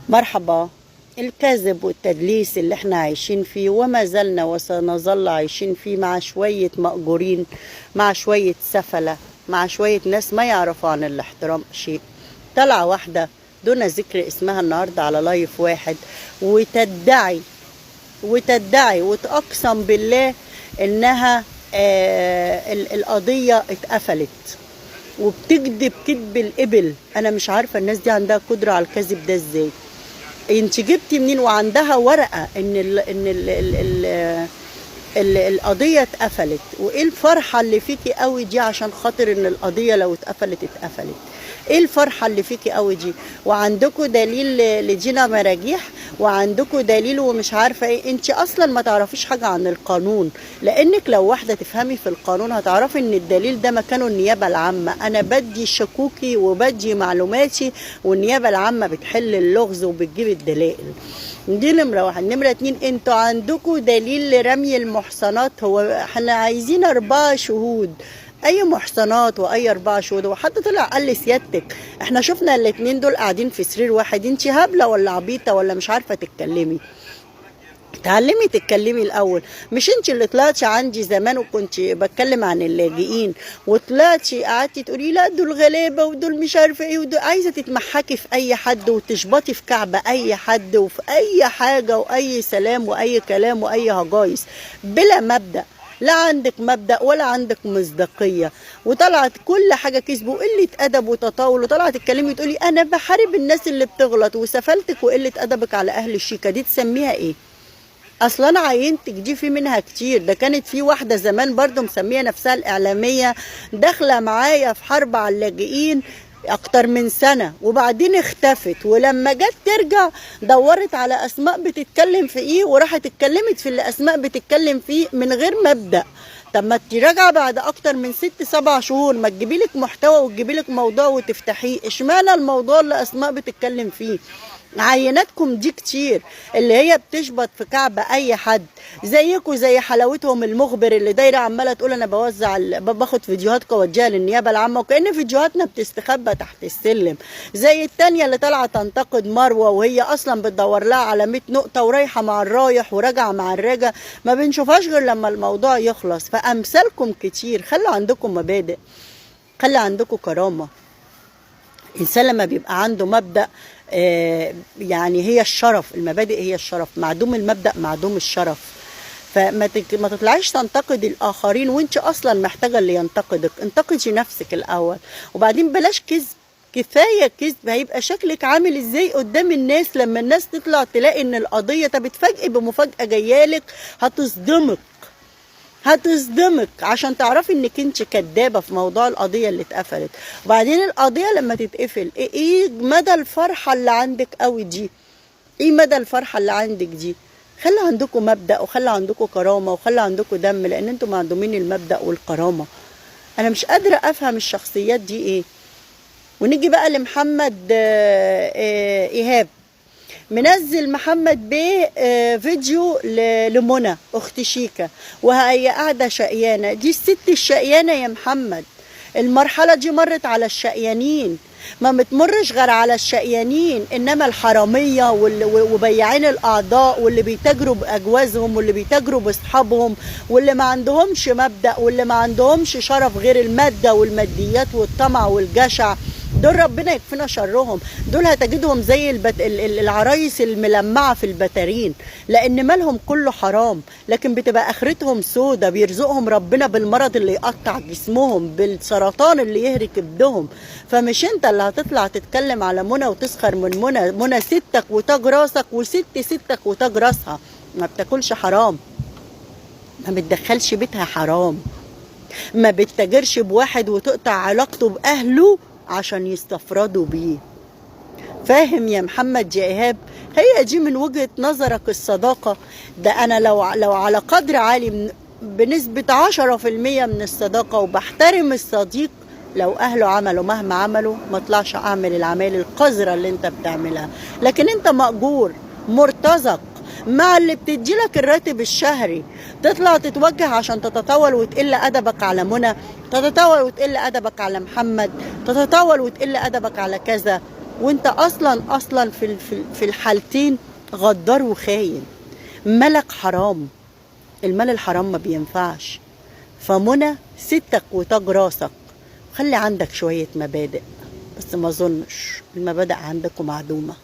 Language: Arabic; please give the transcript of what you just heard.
مرحبا. الكذب والتدليس اللي احنا عايشين فيه وما زلنا وسنظل عايشين فيه مع شوية مأجورين، مع شوية سفلة، مع شوية ناس ما يعرفوا عن الاحترام شيء. طلع واحدة دون ذكر اسمها النهاردة على لايف واحد وتدعي وتقسم بالله انها القضية اتقفلت، وبتكذب كذب الإبل. أنا مش عارفة الناس دي عندها قدرة على الكذب ده إزاي. أنت جبتي منين وعندها ورقة إن القضية اتقفلت؟ وإيه الفرحة اللي فيكي قوي دي عشان خاطر إن القضية لو اتقفلت اتقفلت؟ ايه الفرحة اللي فيكي قوي دي؟ وعندكوا دليل لدينا مراجيح، وعندكوا دليل ومش عارفة ايه. انت اصلا ما تعرفيش حاجة عن القانون، لانك لو واحدة تفهمي في القانون هتعرفي ان الدليل ده مكانه النيابة العامة. انا بدي شكوكي وبدي معلوماتي، والنيابة العامة بتحل اللغز وبتجيب الدلائل. دي نمرة واحد. نمرة اتنين، انتوا عندكوا دليل لرمي المحصنات. هو احنا عايزين 4 شهود. اي محصنات واي 4 شهود؟ وحد طلع قال لي سيادتك احنا شفنا الاتنين دول قاعدين في سرير واحد. انت هبله ولا عبيطه ولا مش عارفه تتكلمي؟ تعلمي تتكلمي الاول. مش انت اللي طلعتي عندي زمان وكنت بتكلم عن اللاجئين وطلعتي قعدتي تقولي لا دول غلابه ودول مش عارفه ايه، ودول عايزه تتمحكي في اي حد وتشبطي في كعب اي حد وفي اي حاجه واي سلام واي كلام واي هجايس بلا مبدأ. لا عندك مبدأ ولا عندك مصداقية، وطلعت كل حاجة كذب وقلة أدب وتطاول، وطلعت تتكلمي تقولي أنا بحارب الناس اللي بتغلط، وسفلتك وقلة أدبك على أهل الشيكة دي تسميها إيه؟ أصلا أنا عينتك دي في منها كتير. ده كانت في واحدة زمان برضو مسمية نفسها الإعلامية داخلة معايا في حرب على اللاجئين اكتر من سنة وبعدين اختفت، ولما جت ترجع دورت على اسماء بتتكلم في ايه وراحت اتكلمت في اللي اسماء بتتكلم فيه من غير مبدأ. طب ما انت راجعه بعد اكتر من 6-7 شهور، ما تجيبي لك محتوى وتجيبي لك موضوع وتفتحيه. اشمعنى الموضوع اللي اسماء بتتكلم فيه؟ عيناتكم دي كتير اللي هي بتشبط في كعب اي حد زيكم، زي حلاوتهم المخبر اللي دايره عماله تقول انا باخد فيديوهاتكم واديها للنيابه العامه، وكأن فيديوهاتنا بتستخبى تحت السلم. زي التانيه اللي طالعه تنتقد مروه وهي اصلا بتدور لها على 100 نقطه ورايحه مع الرايح وراجعه مع الراجع، ما بنشوفهاش غير لما الموضوع يخلص. فامثالكم كتير. خلوا عندكم مبادئ، خلي عندكم كرامه. الإنسان لما بيبقى عنده مبدأ يعني هي الشرف، المبادئ هي الشرف. معدوم المبدأ معدوم الشرف. فما ما تطلعيش تنتقد الآخرين وانت أصلا محتاجة اللي ينتقدك. انتقدي نفسك الأول وبعدين بلاش كذب. كفاية كذب. هيبقى شكلك عامل ازاي قدام الناس لما الناس تطلع تلاقي ان القضية تتفاجئي بمفاجأة جايالك هتصدمك عشان تعرفي انك انت كدابه في موضوع القضيه اللي اتقفلت. وبعدين القضيه لما تتقفل ايه مدى الفرحه اللي عندك قوي دي؟ ايه مدى الفرحه اللي عندك دي؟ خلي عندكم مبدأ وخلي عندكم كرامه وخلي عندكم دم، لان انتم معدومين المبدأ والكرامه. انا مش قادره افهم الشخصيات دي ايه. ونيجي بقى لمحمد ايهاب. منزل محمد بيه فيديو لمنى اخت شيكا وهي قاعده شقيانه. دي الست الشقيانه يا محمد. المرحله دي مرت على الشقيانين، ما متمرش غير على الشقيانين. انما الحراميه وبياعين الاعضاء واللي بيتاجروا باجوازهم واللي بيتاجروا باصحابهم واللي ما عندهمش مبدأ واللي ما عندهمش شرف غير الماده والماديات والطمع والجشع، دول ربنا يكفينا شرهم. دول هتجدهم زي العرايس الملمعة في البتارين، لأن مالهم كله حرام، لكن بتبقى آخرتهم سودة. بيرزقهم ربنا بالمرض اللي يقطع جسمهم، بالسرطان اللي يهري كبدهم. فمش انت اللي هتطلع تتكلم على منى وتسخر من منى. منى ستك وتاج راسك ستك وتاج راسها. ما بتاكلش حرام، ما بتدخلش بيتها حرام، ما بتتاجرش بواحد وتقطع علاقته بأهله عشان يستفردوا بيه. فاهم يا محمد يا إيهاب؟ هي دي من وجهة نظرك الصداقة. ده أنا لو على قدر عالي بنسبة 10% من الصداقة وبحترم الصديق، لو أهله عملوا مهما عملوا ما طلعش أعمل العمال القذرة اللي انت بتعملها. لكن انت مأجور مرتزق مع اللي بتديلك الراتب الشهري، تطلع تتوجه عشان تتطاول وتقل أدبك على منى، تتطاول وتقل أدبك على محمد، تتطاول وتقل أدبك على كذا. وانت اصلا في الحالتين غدار وخاين. مالك حرام، المال الحرام ما بينفعش. فمنى ستك وتاج راسك، خلي عندك شوية مبادئ، بس ما اظنش المبادئ عندكم معدومة.